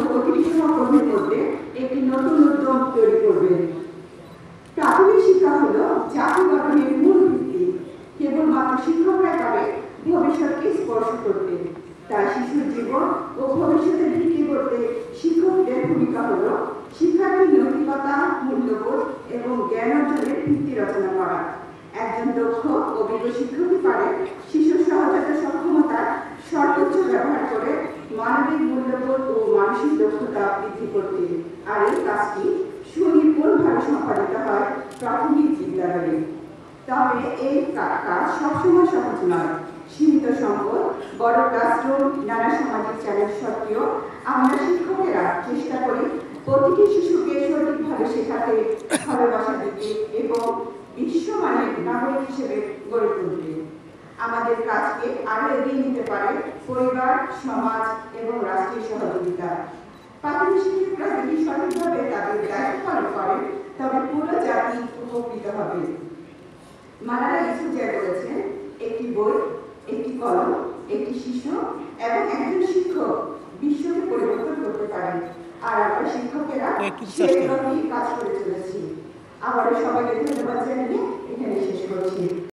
প্রতিটি সহকর্মীর মধ্যে একটি নতুন উদ্যম তৈরি করবেন। প্রাথমিক শিক্ষা হলো জাতি গঠনের মূল ভিত্তি। কেবলমাত্র শিক্ষকরা পারে ভবিষ্যৎকে স্পর্শ করতে। তাই শিশুর জীবন ও ভবিষ্যতের ভিত্তি করতে শিক্ষকদের ভূমিকা হলো শিক্ষার্থীর নৈতিকতা, মূল্যবোধ এবং জ্ঞান অর্জনের ভিত্তি রচনা করা। একজন দক্ষ অভিজ্ঞ শিক্ষকই পারে শিশুর সহজাত সক্ষমতার সর্বোচ্চ ব্যবহার করে মানবিক মূল্যবোধ ও মানসিক দক্ষতা বৃদ্ধি করতে। আর এই কাজটি সুনিপুণভাবে সম্পাদিত হয় প্রাথমিক বিদ্যালয়ে। তবে এই কাজ সবসময় সহজ নয়। সীমিত সম্পদ, বড় ক্লাসরুম, নানা সামাজিক চ্যালেঞ্জ সত্ত্বেও আমরা শিক্ষকেরা চেষ্টা করি প্রতিটি শিশুকে সঠিকভাবে শেখাতে, ভালোবাসা দিতে এবং বিশ্বমানের নাগরিক হিসেবে গড়ে তুলতে। আমাদের কাজকে আরো এগিয়ে নিতে পারে পরিবার, সমাজ এবং রাষ্ট্রীয় সহযোগিতা। প্রাথমিক শিক্ষকরা যদি সঠিকভাবে তাদের দায়িত্ব পালন করেন তবে পুরো জাতি উপকৃত হবে। মালালা ইউসুফজাই বলেছেন, একটি বই, একটি কলম, একটি শিশু এবং একজন শিক্ষক বিশ্বকে পরিবর্তন করতে পারেন। আর আমরা শিক্ষকেরা সেই কাজ করে চলেছি। আবারও সবাইকে ধন্যবাদ জানিয়ে এখানে শেষ করছি।